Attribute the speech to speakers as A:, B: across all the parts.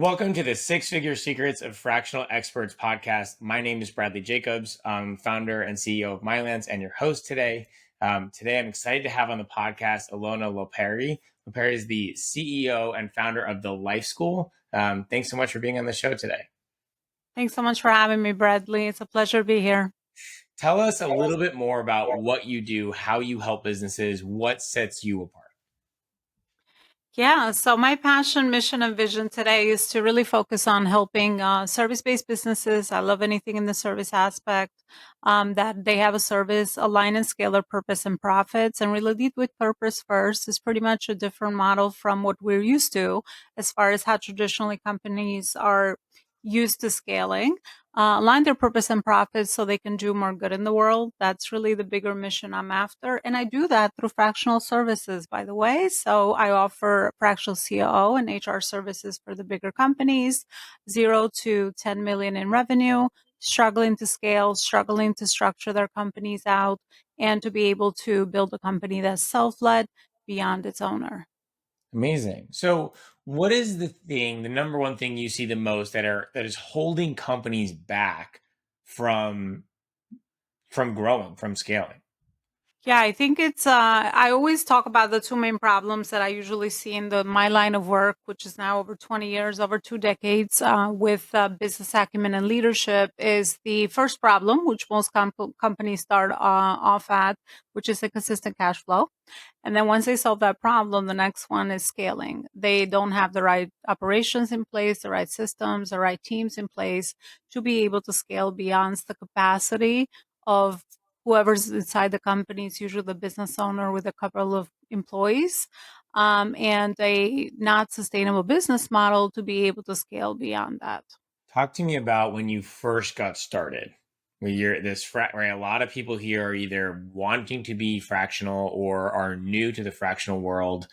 A: Welcome to the Six Figure Secrets of Fractional Experts podcast. My name is Bradley Jacobs. I'm founder and CEO of Mylance and your host today. Today, I'm excited to have on the podcast Elona Lopari. Lopari is the CEO and founder of The Life School. Thanks so much for being on the show today.
B: Thanks so much for having me, Bradley. It's a pleasure to be here.
A: Tell us a little bit more about what you do, how you help businesses, what sets you apart.
B: Yeah, so my passion, mission, and vision today is to really focus on helping service-based businesses. I love anything in the service aspect, that they have a service, align and scale their purpose and profits, and really lead with purpose first is pretty much a different model from what we're used to as far as how traditionally companies are used to scaling. Align their purpose and profits so they can do more good in the world. That's really the bigger mission I'm after. And I do that through fractional services, by the way. So I offer fractional COO and HR services for the bigger companies, 0 to 10 million in revenue, struggling to scale, struggling to structure their companies out, and to be able to build a company that's self-led beyond its owner.
A: Amazing. So, what is the number one thing you see the most that is holding companies back from growing, from scaling?
B: Yeah, I think I always talk about the two main problems that I usually see in my line of work, which is now over 20 years, over 2 decades, with business acumen and leadership. Is the first problem, which most companies start off at, which is a consistent cash flow. And then once they solve that problem, the next one is scaling. They don't have the right operations in place, the right systems, the right teams in place to be able to scale beyond the capacity of whoever's inside the company. It's usually the business owner with a couple of employees, and a not sustainable business model to be able to scale beyond that.
A: Talk to me about when you first got started. When you're right, a lot of people here are either wanting to be fractional or are new to the fractional world.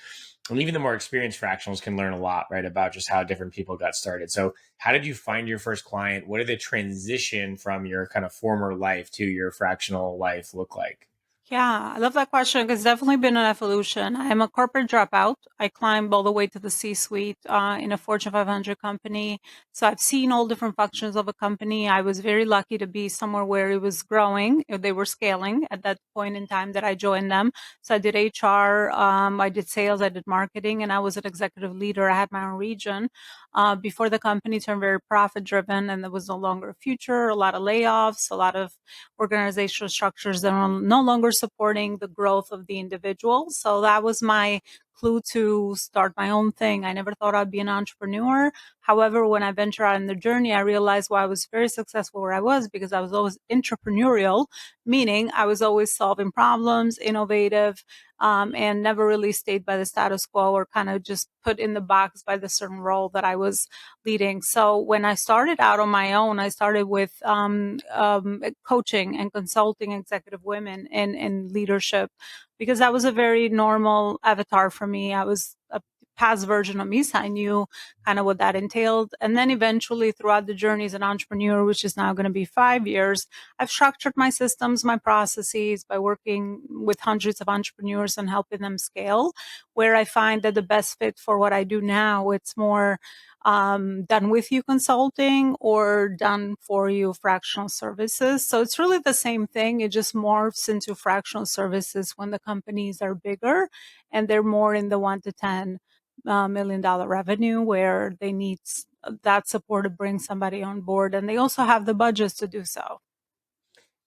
A: And even the more experienced fractionals can learn a lot, right, about just how different people got started. So, how did you find your first client? What did the transition from your kind of former life to your fractional life look like?
B: Yeah, I love that question because it's definitely been an evolution. I'm a corporate dropout. I climbed all the way to the C-suite in a Fortune 500 company. So I've seen all different functions of a company. I was very lucky to be somewhere where it was growing. They were scaling at that point in time that I joined them. So I did HR, I did sales, I did marketing, and I was an executive leader. I had my own region before the company turned very profit driven and there was no longer a future, a lot of layoffs, a lot of organizational structures that are no longer supporting the growth of the individual. So that was my clue to start my own thing. I never thought I'd be an entrepreneur. However, when I ventured out in the journey, I realized why I was very successful where I was because I was always entrepreneurial, meaning I was always solving problems, innovative, and never really stayed by the status quo or kind of just put in the box by the certain role that I was leading. So when I started out on my own, I started with coaching and consulting executive women in leadership because that was a very normal avatar for me. I was a past version of me, so I knew kind of what that entailed. And then eventually throughout the journey as an entrepreneur, which is now going to be 5 years, I've structured my systems, my processes by working with hundreds of entrepreneurs and helping them scale, where I find that the best fit for what I do now, it's more done with you consulting or done for you fractional services. So it's really the same thing. It just morphs into fractional services when the companies are bigger and they're more in the 1 to 10 million dollar revenue where they need that support to bring somebody on board. And they also have the budgets to do so.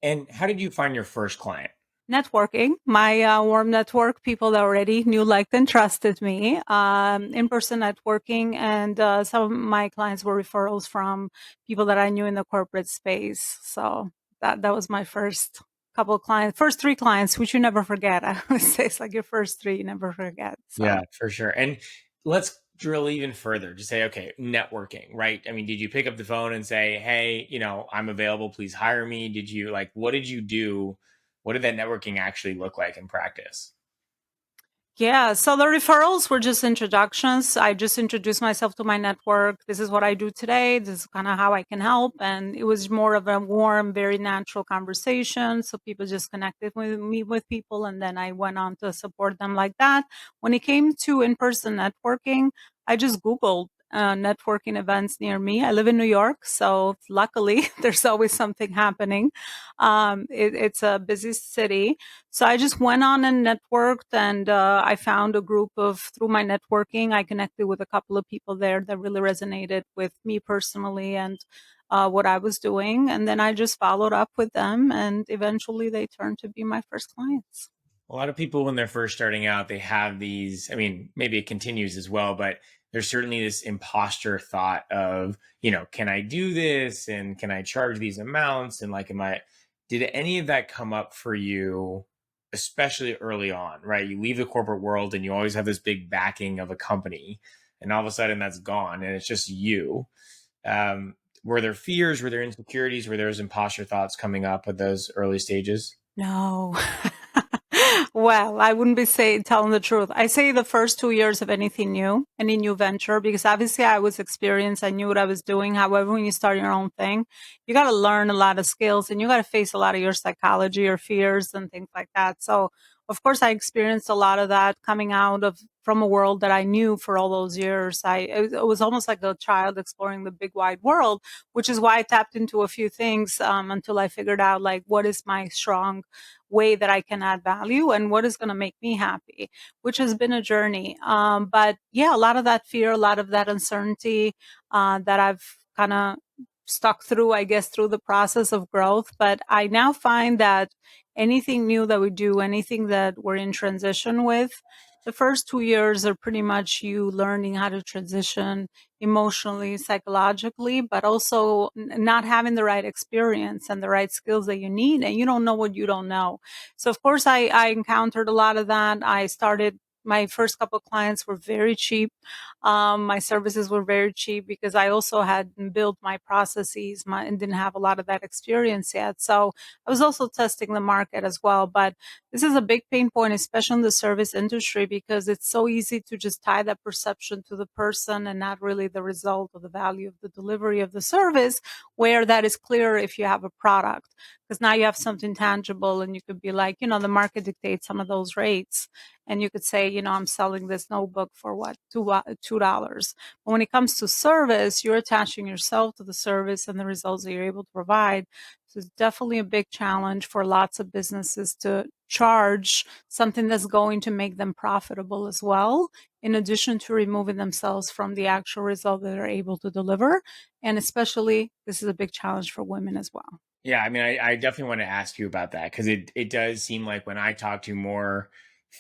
A: And how did you find your first client?
B: Networking, my warm network, people that already knew, liked, and trusted me, in-person networking, and some of my clients were referrals from people that I knew in the corporate space. So that was my first couple of clients, first three clients, which you never forget. I always say it's like your first three, you never forget.
A: Yeah,
B: So
A: for sure. And let's drill even further. Just say, okay, networking, right? I mean, did you pick up the phone and say, hey, I'm available, please hire me? Did you what did you do? What did that networking actually look like in practice?
B: yeah, so the referrals were just introductions. I just introduced myself to my network. This is what I do today. This is kind of how I can help. And it was more of a warm, very natural conversation. So people just connected with me with people. And then I went on to support them like that. When it came to in person networking, I just Googled networking events near me. I live in New York, so luckily there's always something happening. It's a busy city. So I just went on and networked, and I found a group of, through my networking, I connected with a couple of people there that really resonated with me personally and what I was doing. And then I just followed up with them, and eventually they turned to be my first clients.
A: A lot of people, when they're first starting out, they have these. I mean, maybe it continues as well, but there's certainly this imposter thought of, can I do this? And can I charge these amounts? And like, did any of that come up for you, especially early on, right? You leave the corporate world and you always have this big backing of a company, and all of a sudden that's gone and it's just you. Um, were there fears? Were there insecurities? Were there those imposter thoughts coming up at those early stages?
B: No. Well, I wouldn't be telling the truth. I say the first 2 years of anything new, any new venture, because obviously I was experienced. I knew what I was doing. However, when you start your own thing, you got to learn a lot of skills and you got to face a lot of your psychology or fears and things like that. So, of course, I experienced a lot of that coming out of from a world that I knew for all those years. It was almost like a child exploring the big wide world, which is why I tapped into a few things until I figured out like what is my strong way that I can add value and what is going to make me happy, which has been a journey. But yeah, a lot of that fear, a lot of that uncertainty that I've kind of stuck through, I guess, through the process of growth. But I now find that anything new that we do, anything that we're in transition with, the first 2 years are pretty much you learning how to transition emotionally, psychologically, but also not having the right experience and the right skills that you need. And you don't know what you don't know. So, of course, I encountered a lot of that. I started, my first couple of clients were very cheap. My services were very cheap because I also had built my processes and didn't have a lot of that experience yet. So I was also testing the market as well. But this is a big pain point, especially in the service industry, because it's so easy to just tie that perception to the person and not really the result or the value of the delivery of the service, where that is clear if you have a product. Because now you have something tangible and you could be like, the market dictates some of those rates. And you could say, I'm selling this notebook for what, $2. But when it comes to service, you're attaching yourself to the service and the results that you're able to provide. So it's definitely a big challenge for lots of businesses to charge something that's going to make them profitable as well, in addition to removing themselves from the actual result that they're able to deliver. And especially, this is a big challenge for women as well.
A: Yeah, I mean, I definitely want to ask you about that because it does seem like when I talk to more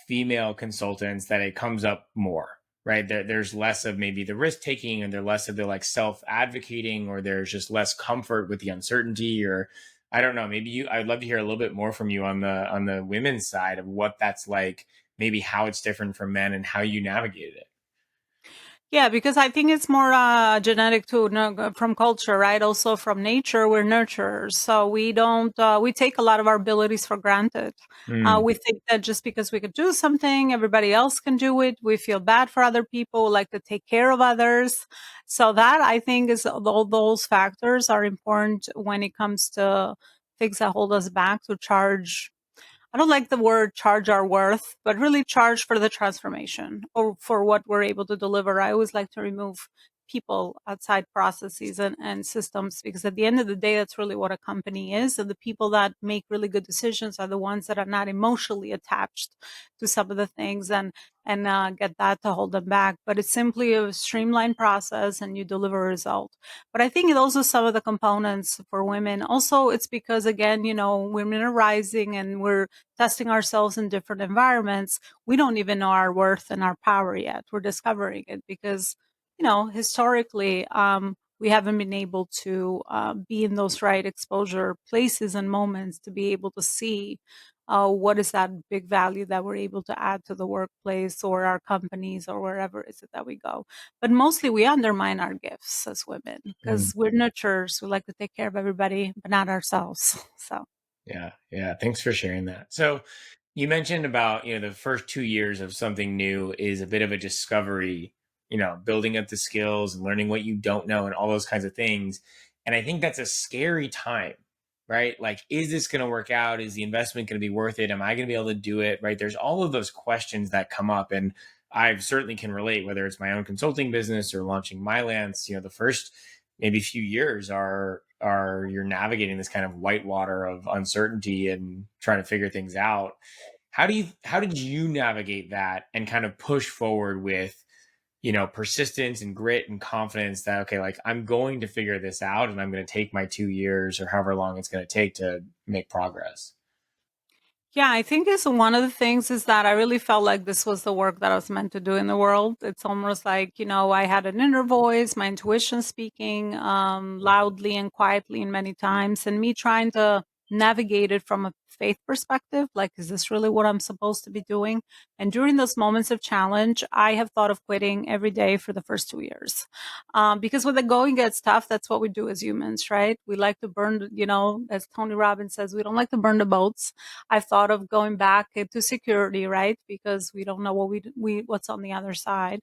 A: female consultants that it comes up more, right? There's less of maybe the risk taking and there's less of the like self advocating, or there's just less comfort with the uncertainty, or I don't know, maybe I'd love to hear a little bit more from you on the women's side of what that's like, maybe how it's different from men and how you navigated it.
B: Yeah, because I think it's more genetic too, no, from culture, right? Also from nature, we're nurturers, so we don't we take a lot of our abilities for granted.
A: Mm,
B: We think that just because we could do something, everybody else can do it. We feel bad for other people, we like to take care of others. So that I think is all those factors are important when it comes to things that hold us back to charge. I don't like the word charge our worth, but really charge for the transformation or for what we're able to deliver. I always like to remove people outside processes and systems, because at the end of the day, that's really what a company is. And the people that make really good decisions are the ones that are not emotionally attached to some of the things and get that to hold them back. But it's simply a streamlined process and you deliver a result. But I think those are some of the components for women. Also, it's because, again, women are rising and we're testing ourselves in different environments. We don't even know our worth and our power yet. We're discovering it because, historically, we haven't been able to be in those right exposure places and moments to be able to see what is that big value that we're able to add to the workplace or our companies or wherever is it that we go. But mostly we undermine our gifts as women
A: mm.
B: because we're nurturers. We like to take care of everybody, but not ourselves. So.
A: Yeah, yeah. Thanks for sharing that. So you mentioned about, the first 2 years of something new is a bit of a discovery, building up the skills and learning what you don't know and all those kinds of things. And I think that's a scary time, right? Like, is this going to work out? Is the investment going to be worth it? Am I going to be able to do it? Right. There's all of those questions that come up. And I certainly can relate, whether it's my own consulting business or launching Mylance. The first maybe few years are you're navigating this kind of whitewater of uncertainty and trying to figure things out. How did you navigate that and kind of push forward with persistence and grit and confidence that, okay, like I'm going to figure this out and I'm going to take my 2 years or however long it's going to take to make progress?
B: Yeah, I think it's one of the things is that I really felt like this was the work that I was meant to do in the world. It's almost like, I had an inner voice, my intuition speaking loudly and quietly and many times, and me trying to navigate it from a faith perspective. Like, is this really what I'm supposed to be doing? And during those moments of challenge, I have thought of quitting every day for the first 2 years. Because when the going gets tough, that's what we do as humans, right? We like to burn, as Tony Robbins says, we don't like to burn the boats. I've thought of going back into security, right? Because we don't know what what's on the other side.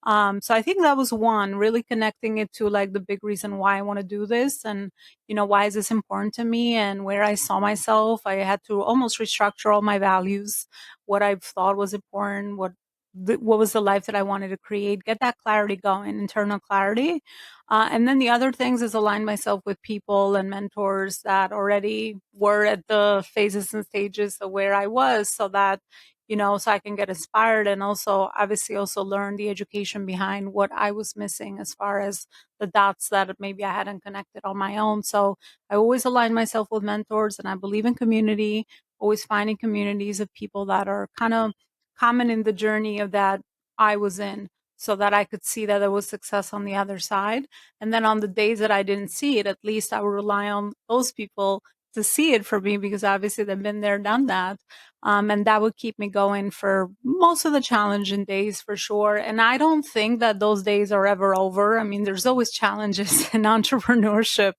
B: So I think that was one, really connecting it to like the big reason why I want to do this, and why is this important to me, and where I saw myself. I had to almost restructure all my values, what I thought was important, what was the life that I wanted to create, get that clarity going, internal clarity. And then the other things is align myself with people and mentors that already were at the phases and stages of where I was, so that, so I can get inspired, and also obviously also learn the education behind what I was missing as far as the dots that maybe I hadn't connected on my own. So I always align myself with mentors, and I believe in community, always finding communities of people that are kind of common in the journey of that I was in, so that I could see that there was success on the other side. And then on the days that I didn't see it, at least I would rely on those people to see it for me, because obviously they've been there, done that. And that would keep me going for most of the challenging days for sure. And I don't think that those days are ever over. I mean, there's always challenges in entrepreneurship.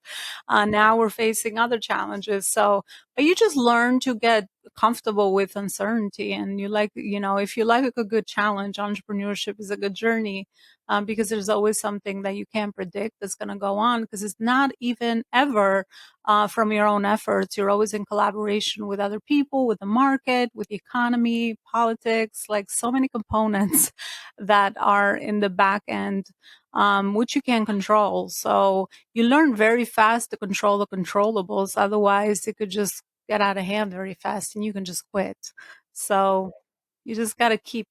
B: Now we're facing other challenges. So, but you just learn to get comfortable with uncertainty, and if you like a good challenge, entrepreneurship is a good journey, because there's always something that you can't predict that's going to go on, because it's not even ever from your own efforts. You're always in collaboration with other people, with the market, with the economy, politics, like so many components that are in the back end, which you can't control. So you learn very fast to control the controllables. Otherwise, it could just get out of hand very fast and you can just quit. So you just got to keep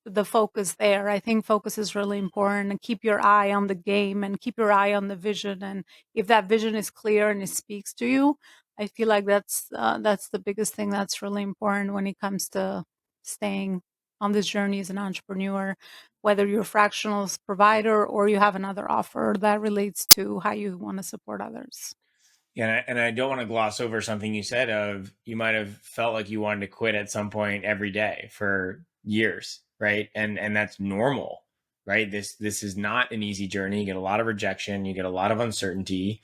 B: the focus there. I think focus is really important, and keep your eye on the game and keep your eye on the vision. And if that vision is clear and it speaks to you, I feel like that's the biggest thing that's really important when it comes to staying on this journey as an entrepreneur, whether you're a fractional provider or you have another offer that relates to how you want to support others.
A: Yeah, and I don't want to gloss over something you said of you might have felt like you wanted to quit at some point every day for years, right? And that's normal, right? This is not an easy journey. You get a lot of rejection, you get a lot of uncertainty.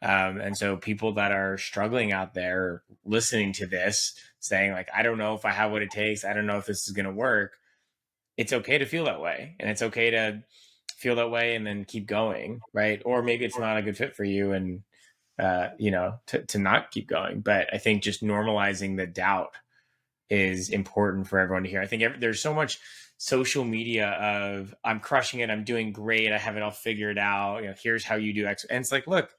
A: And so people that are struggling out there listening to this, saying like, I don't know if I have what it takes, I don't know if this is going to work. It's okay to feel that way, and it's okay to feel that way and then keep going, right? Or maybe it's not a good fit for you, and to not keep going. But I think just normalizing the doubt is important for everyone to hear. I think there's so much social media of I'm crushing it, I'm doing great, I have it all figured out. Here's how you do X, and it's like, look,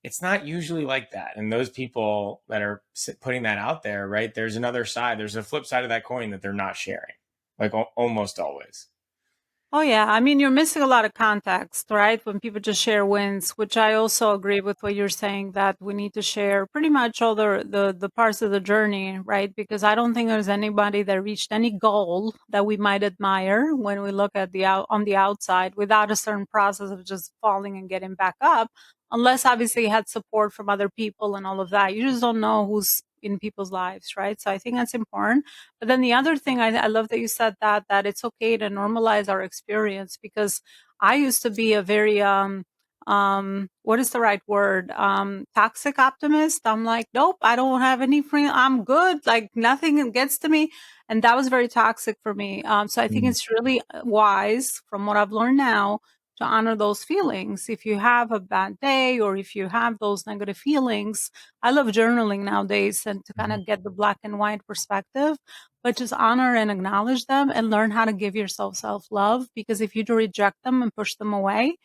A: it's not usually like that. And those people that are putting that out there, right? There's another side. There's a flip side of that coin that they're not sharing, like almost always.
B: Oh yeah, I mean you're missing a lot of context, right? When people just share wins, which I also agree with what you're saying, that we need to share pretty much all the parts of the journey, right? Because I don't think there's anybody that reached any goal that we might admire when we look at on the outside without a certain process of just falling and getting back up, unless obviously you had support from other people and all of that. You just don't know who's in people's lives, right? So I think that's important. But then the other thing, I love that you said that it's okay to normalize our experience, because I used to be a very what is the right word, toxic optimist. I'm like, nope, I don't have any free, I'm good, like nothing gets to me. And that was very toxic for me. So I think
A: Mm.
B: it's really wise, from what I've learned now, to honor those feelings. If you have a bad day or if you have those negative feelings, I love journaling nowadays and to kind
A: Mhm.
B: of get the black and white perspective, but just honor and acknowledge them and learn how to give yourself self love. Because if you do reject them and push them away,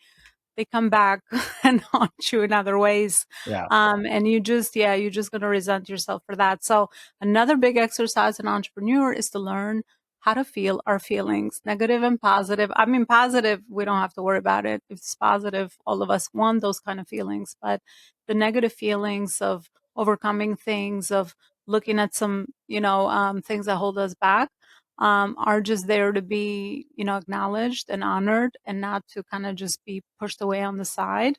B: they come back and haunt you in other ways.
A: Yeah.
B: And you just, yeah, you're just going to resent yourself for that. So another big exercise in entrepreneur is to learn how to feel our feelings, negative and positive. I mean, positive, we don't have to worry about it. If it's positive, all of us want those kind of feelings, but the negative feelings of overcoming things, of looking at some, things that hold us back, are just there to be, acknowledged and honored and not to kind of just be pushed away on the side.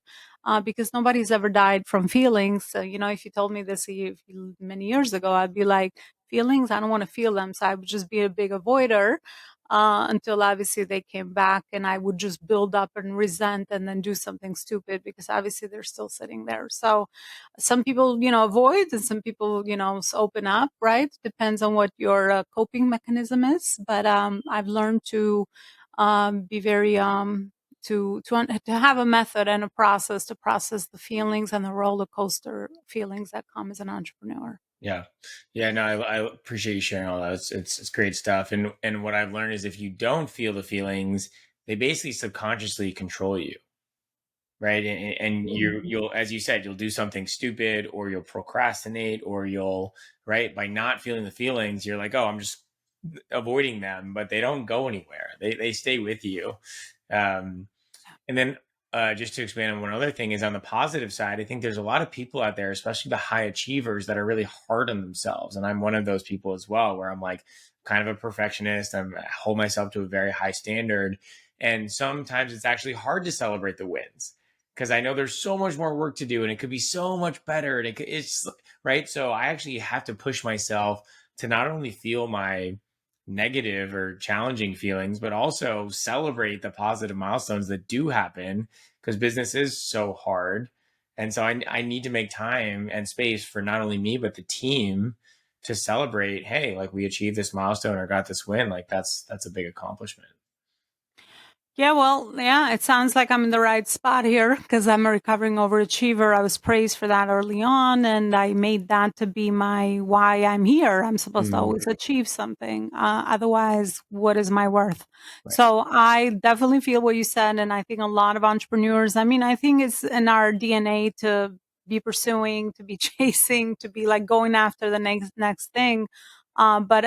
B: Because nobody's ever died from feelings. So, if you told me this many years ago, I'd be like, feelings, I don't want to feel them. So I would just be a big avoider until obviously they came back and I would just build up and resent and then do something stupid because obviously they're still sitting there. So some people, avoid and some people, open up, right? Depends on what your coping mechanism is. But I've learned to be very, to have a method and a process to process the feelings and the roller coaster feelings that come as an entrepreneur.
A: Yeah. Yeah. No, I appreciate you sharing all that. It's great stuff. And what I've learned is if you don't feel the feelings, they basically subconsciously control you. Right. And you'll, as you said, you'll do something stupid or you'll procrastinate or you'll, right. By not feeling the feelings, you're like, oh, I'm just avoiding them, but they don't go anywhere. They stay with you. Um, And then just to expand on one other thing is on the positive side, I think there's a lot of people out there, especially the high achievers, that are really hard on themselves. And I'm one of those people as well, where I'm like kind of a perfectionist. I hold myself to a very high standard. And sometimes it's actually hard to celebrate the wins because I know there's so much more work to do and it could be so much better. And it's right. So I actually have to push myself to not only feel my negative or challenging feelings, but also celebrate the positive milestones that do happen because business is so hard. And so I need to make time and space for not only me, but the team to celebrate, hey, like we achieved this milestone or got this win. Like that's a big accomplishment.
B: Yeah, well, yeah, it sounds like I'm in the right spot here because I'm a recovering overachiever. I was praised for that early on, and I made that to be my why I'm here. I'm supposed to
A: Mm,
B: always achieve something. Otherwise, what is my worth?
A: right.
B: So I definitely feel what you said, and I think a lot of entrepreneurs. I mean, I think it's in our DNA to be pursuing, to be chasing, to be like going after the next thing. But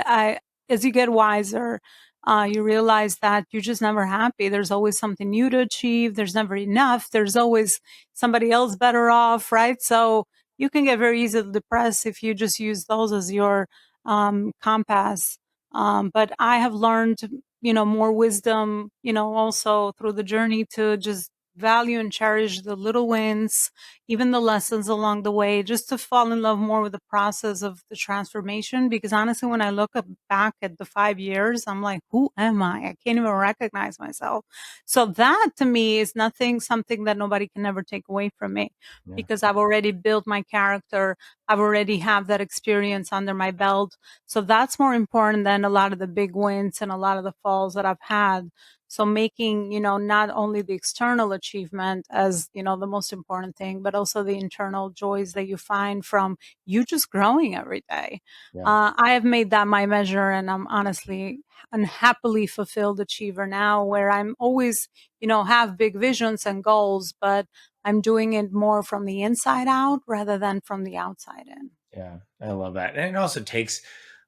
B: as you get wiser you realize that you're just never happy. There's always something new to achieve. There's never enough. There's always somebody else better off, right? So you can get very easily depressed if you just use those as your compass. But I have learned, more wisdom, also through the journey to just value and cherish the little wins, even the lessons along the way, just to fall in love more with the process of the transformation. Because honestly, when I look back at the 5 years, I'm like, who am I? I can't even recognize myself. So that to me is something that nobody can ever take away from me
A: Yeah.
B: because I've already built my character. I've already have that experience under my belt. So that's more important than a lot of the big wins and a lot of the falls that I've had. So making, not only the external achievement as, the most important thing, but also the internal joys that you find from you just growing every day.
A: Yeah.
B: I have made that my measure and I'm honestly a happily fulfilled achiever now where I'm always, have big visions and goals, but I'm doing it more from the inside out rather than from the outside in.
A: Yeah, I love that. And it also takes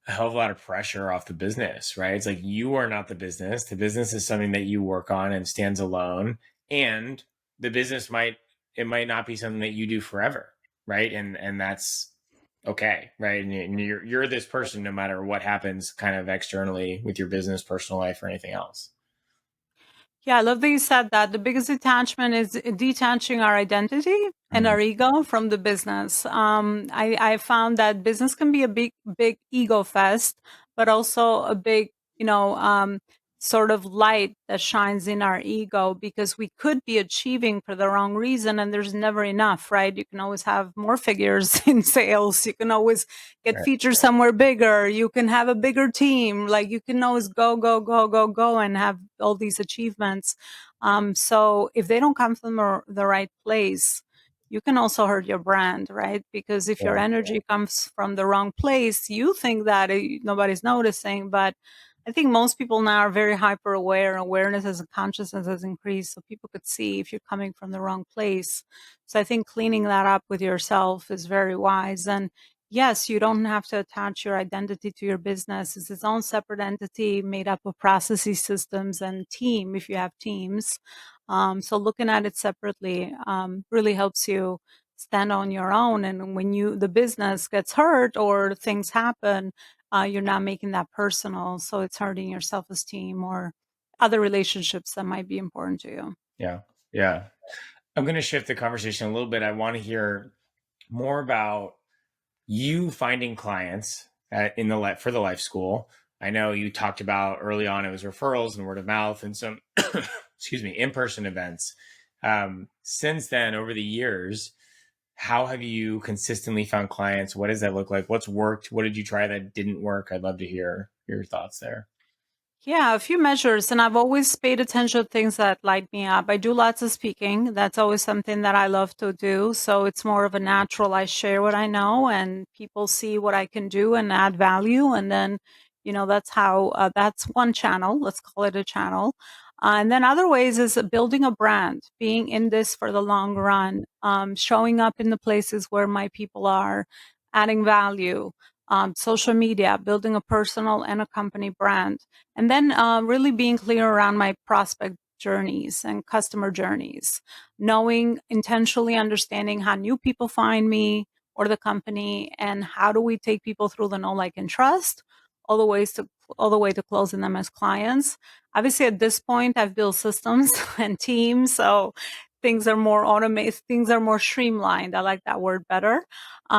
A: a hell of a lot of pressure off the business, right? It's like you are not the business. The business is something that you work on and stands alone. And the business it might not be something that you do forever, right? And that's okay, right? And you're this person no matter what happens kind of externally with your business, personal life, or anything else.
B: Yeah, I love that you said that. The biggest detachment is detaching our identity and
A: Mm,
B: our ego from the business. I found that business can be a big ego fest, but also a big, sort of light that shines in our ego because we could be achieving for the wrong reason and there's never enough, right? You can always have more figures in sales. You can always get
A: right.
B: featured somewhere bigger. You can have a bigger team. Like you can always go, go, go, go, go and have all these achievements. So if they don't come from the right place, you can also hurt your brand, right? Because if your
A: Yeah.
B: energy comes from the wrong place, you think that nobody's noticing, but I think most people now are very hyper aware. Awareness as a consciousness has increased, so people could see if you're coming from the wrong place. So I think cleaning that up with yourself is very wise. And yes, you don't have to attach your identity to your business. It's its own separate entity made up of processes, systems, and team if you have teams. So looking at it separately really helps you stand on your own. And when the business gets hurt or things happen, you're not making that personal. So it's hurting your self esteem or other relationships that might be important to you.
A: Yeah. Yeah. I'm going to shift the conversation a little bit. I want to hear more about you finding clients in the for the life school. I know you talked about early on it was referrals and word of mouth and some excuse me, in-person events. Since then, over the years, how have you consistently found clients? What does that look like? What's worked? What did you try that didn't work? I'd love to hear your thoughts there.
B: Yeah, a few measures. And I've always paid attention to things that light me up. I do lots of speaking. That's always something that I love to do. So it's more of a natural. I share what I know and people see what I can do and add value. And then, that's how, that's one channel. Let's call it a channel. And then other ways is building a brand, being in this for the long run, showing up in the places where my people are, adding value, social media, building a personal and a company brand, and then really being clear around my prospect journeys and customer journeys, knowing intentionally understanding how new people find me or the company, and how do we take people through the know, like, and trust, all the ways to all the way to closing them as clients. Obviously, at this point, I've built systems and teams, so things are more automated, things are more streamlined. I like that word better.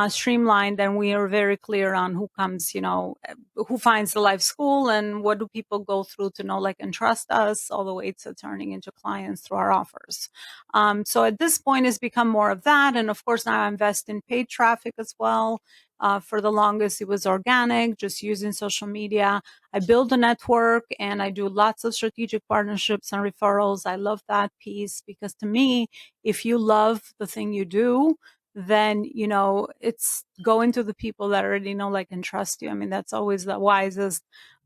B: Streamlined, and we are very clear on who comes, who finds the life school and what do people go through to know, like, and trust us, all the way to turning into clients through our offers. So at this point, it's become more of that. And of course, now I invest in paid traffic as well. For the longest, it was organic, just using social media. I build a network and I do lots of strategic partnerships and referrals. I love that piece because to me, if you love the thing you do, then it's going to the people that already know, like, and trust you. I mean, that's always the wisest,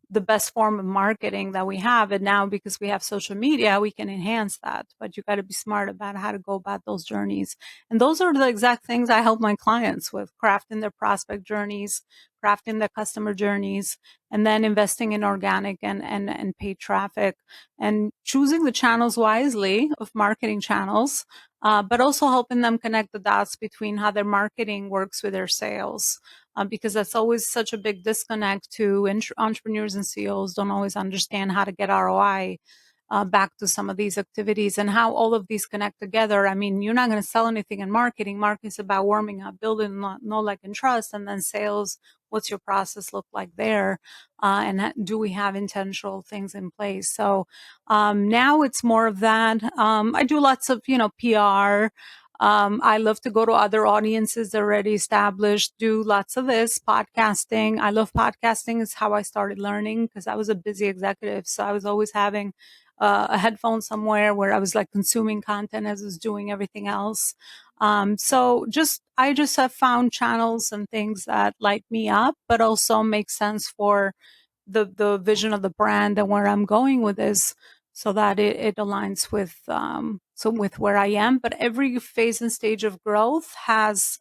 B: the best form of marketing that we have. And now, because we have social media, we can enhance that, but you got to be smart about how to go about those journeys. And those are the exact things I help my clients with: crafting their prospect journeys, crafting their customer journeys, and then investing in organic and paid traffic, and choosing the channels wisely of marketing channels, but also helping them connect the dots between how their marketing works with their sales. Because that's always such a big disconnect to entrepreneurs and CEOs don't always understand how to get ROI back to some of these activities and how all of these connect together. I mean, you're not going to sell anything in marketing. Marketing is about warming up, building know, like, and trust, and then sales. What's your process look like there? And do we have intentional things in place? So now it's more of that. I do lots of, PR. I love to go to other audiences already established, do lots of this podcasting. I love podcasting. Is how I started learning because I was a busy executive. So I was always having a headphone somewhere where I was like consuming content as I was doing everything else. So I just have found channels and things that light me up, but also make sense for the vision of the brand and where I'm going with this, so that it aligns with with where I am. But every phase and stage of growth has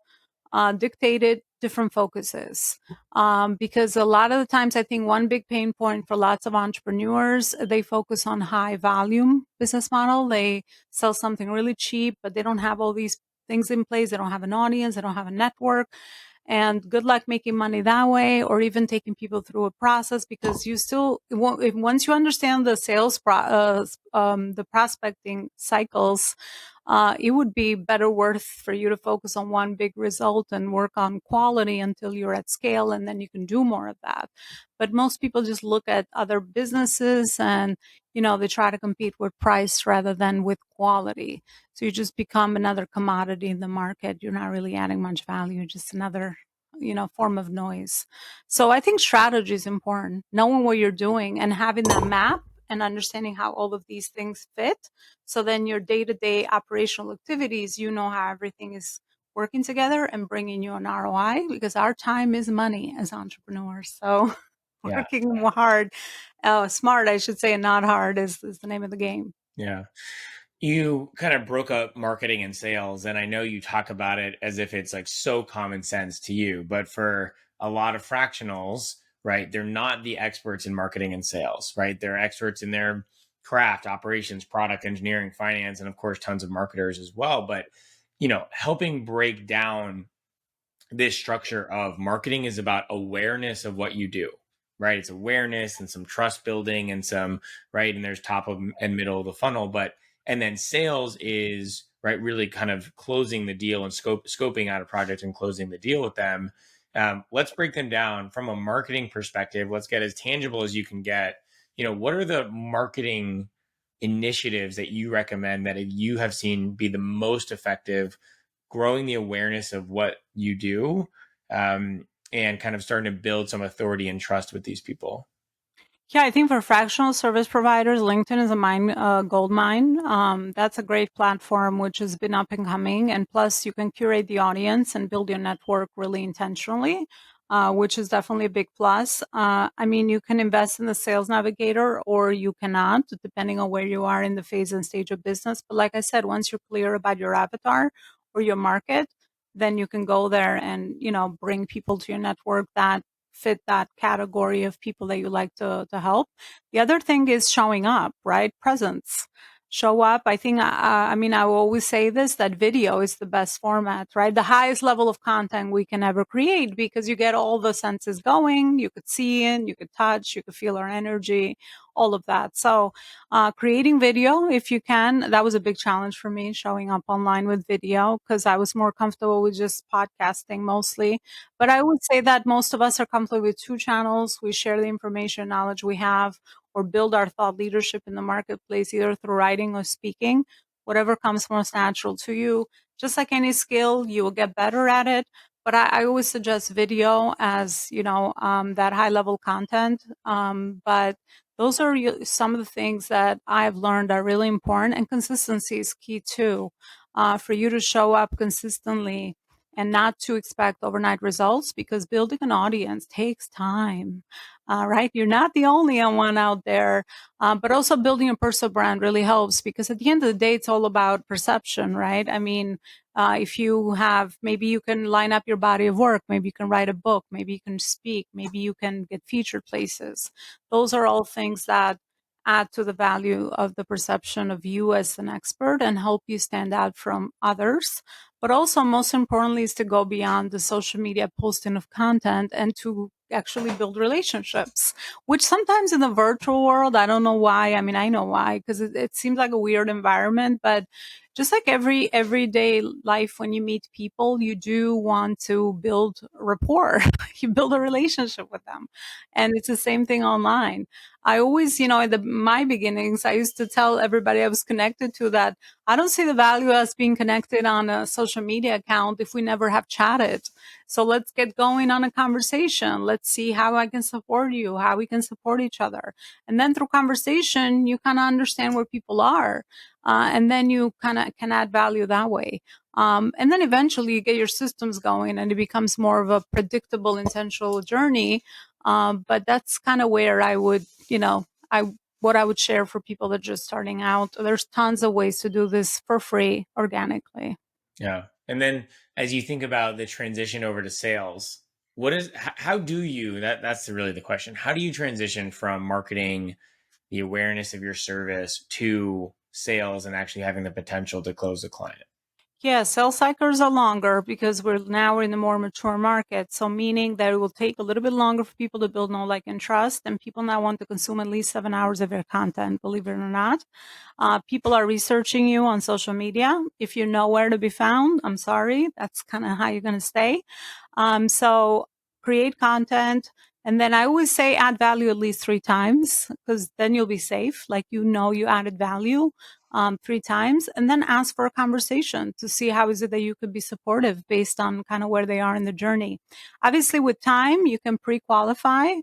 B: dictated different focuses. Because a lot of the times, I think one big pain point for lots of entrepreneurs, they focus on high volume business model. They sell something really cheap, but they don't have all these things in place. They don't have an audience. They don't have a network. And good luck making money that way, or even taking people through a process, because you still, once you understand the the prospecting cycles, it would be better worth for you to focus on one big result and work on quality until you're at scale, and then you can do more of that. But most people just look at other businesses and, they try to compete with price rather than with quality. So you just become another commodity in the market. You're not really adding much value, just another, form of noise. So I think strategy is important. Knowing what you're doing and having that map and understanding how all of these things fit. So then your day-to-day operational activities, you know how everything is working together and bringing you an ROI, because our time is money as entrepreneurs. So
A: Yeah.
B: working hard, smart, I should say, and not hard is the name of the game.
A: Yeah. You kind of broke up marketing and sales, and I know you talk about it as if it's like so common sense to you, but for a lot of fractionals, right, they're not the experts in marketing and sales, right? They're experts in their craft, operations, product engineering, finance, and of course, tons of marketers as well. But, helping break down this structure of marketing is about awareness of what you do, right? It's awareness and some trust building and some, right? And there's top of and middle of the funnel. And then sales is, right, really kind of closing the deal and scoping out a project and closing the deal with them. Let's break them down from a marketing perspective. Let's get as tangible as you can get. What are the marketing initiatives that you recommend that you have seen be the most effective, growing the awareness of what you do, and kind of starting to build some authority and trust with these people?
B: Yeah, I think for fractional service providers, LinkedIn is a gold mine. That's a great platform which has been up and coming, and plus you can curate the audience and build your network really intentionally, which is definitely a big plus. I mean, you can invest in the Sales Navigator, or you cannot, depending on where you are in the phase and stage of business. But like I said, once you're clear about your avatar or your market, then you can go there and bring people to your network that fit that category of people that you like to help. The other thing is showing up, right? Presence. Show up. I think, I mean, I will always say this, that video is the best format, right? The highest level of content we can ever create, because you get all the senses going. You could see it, you could touch, you could feel our energy, all of that. So, creating video, if you can, that was a big challenge for me, showing up online with video, because I was more comfortable with just podcasting mostly. But I would say that most of us are comfortable with two channels. We share the information, knowledge we have, or build our thought leadership in the marketplace, either through writing or speaking, whatever comes most natural to you. Just like any skill, you will get better at it. But I always suggest video as, that high level content. But those are some of the things that I've learned are really important, and consistency is key too. For you to show up consistently and not to expect overnight results, because building an audience takes time, right? You're not the only one out there, but also building a personal brand really helps, because at the end of the day, it's all about perception, right? I mean, if you have, maybe you can line up your body of work, maybe you can write a book, maybe you can speak, maybe you can get featured places. Those are all things that add to the value of the perception of you as an expert and help you stand out from others. But also, most importantly, is to go beyond the social media posting of content and to actually build relationships, which sometimes in the virtual world, I don't know why. I mean, I know why, because it seems like a weird environment, but just like every everyday life, when you meet people, you do want to build rapport. You build a relationship with them. And it's the same thing online. I always, at my beginnings, I used to tell everybody I was connected to that I don't see the value as being connected on a social media account if we never have chatted. So let's get going on a conversation. Let's see how I can support you, how we can support each other. And then through conversation, you kind of understand where people are. And then you kind of can add value that way. And then eventually you get your systems going and it becomes more of a predictable, intentional journey. But that's kind of where I would, what I would share for people that are just starting out. There's tons of ways to do this for free organically.
A: Yeah. And then as you think about the transition over to sales, how do you, that's really the question. How do you transition from marketing, the awareness of your service, to sales and actually having the potential to close a client?
B: Yeah, sales cycles are longer because we're in a more mature market. So meaning that it will take a little bit longer for people to build know, like, and trust, and people now want to consume at least 7 hours of your content, believe it or not. People are researching you on social media. If you're nowhere to be found, I'm sorry, that's kind of how you're going to stay. So create content. And then I always say add value at least 3 times, because then you'll be safe. Like, you added value 3 times, and then ask for a conversation to see how is it that you could be supportive based on kind of where they are in the journey. Obviously, with time, you can pre-qualify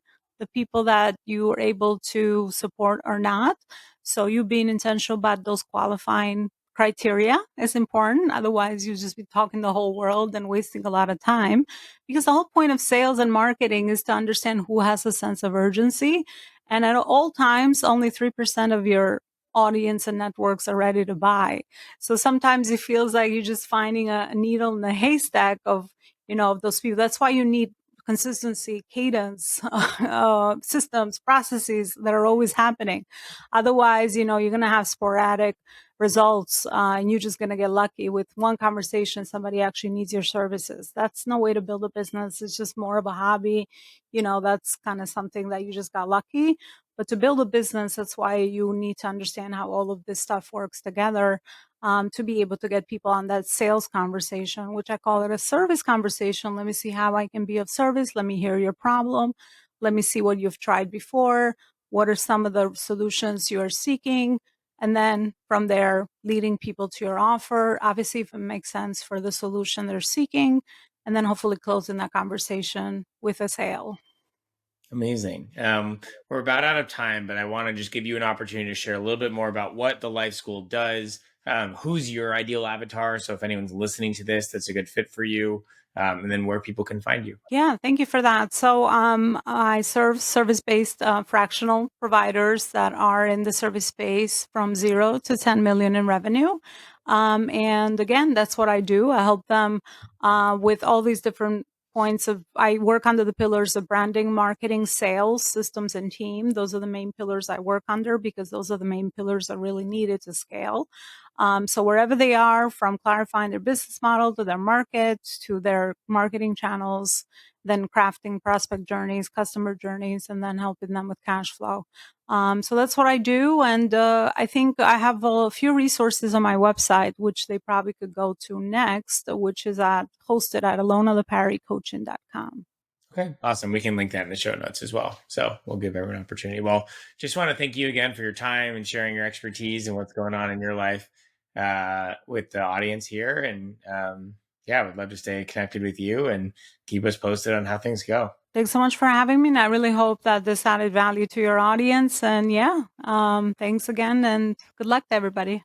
B: the people that you are able to support or not. So you being intentional about those qualifying criteria is important. Otherwise, you just be talking the whole world and wasting a lot of time, because the whole point of sales and marketing is to understand who has a sense of urgency. And at all times, only 3% of your audience and networks are ready to buy. So sometimes it feels like you're just finding a needle in a haystack of, of those people. That's why you need consistency, cadence, systems, processes that are always happening. Otherwise, you're going to have sporadic results, and you're just going to get lucky with one conversation. Somebody actually needs your services. That's no way to build a business. It's just more of a hobby. That's kind of something that you just got lucky. But to build a business, that's why you need to understand how all of this stuff works together, to be able to get people on that sales conversation, which I call it a service conversation. Let me see how I can be of service. Let me hear your problem. Let me see what you've tried before. What are some of the solutions you are seeking? And then from there, leading people to your offer, obviously, if it makes sense for the solution they're seeking, and then hopefully closing that conversation with a sale.
A: Amazing. We're about out of time, but I want to just give you an opportunity to share a little bit more about what the Life School does. Who's your ideal avatar? So if anyone's listening to this, that's a good fit for you, and then where people can find you.
B: Yeah, thank you for that. So I serve service-based fractional providers that are in the service space from 0 to 10 million in revenue. And again, that's what I do. I help them with all these different points of, I work under the pillars of branding, marketing, sales, systems, and team. Those are the main pillars I work under, because those are the main pillars that really needed to scale. So wherever they are, from clarifying their business model to their market to their marketing channels, then crafting prospect journeys, customer journeys, and then helping them with cash flow. So that's what I do. And I think I have a few resources on my website, which they probably could go to next, which is hosted at elonaloparicoaching.com.
A: Okay, awesome. We can link that in the show notes as well. So we'll give everyone an opportunity. Well, just want to thank you again for your time and sharing your expertise and what's going on in your life with the audience here. And yeah, I would love to stay connected with you and keep us posted on how things go.
B: Thanks so much for having me. And I really hope that this added value to your audience. And yeah, thanks again and good luck to everybody.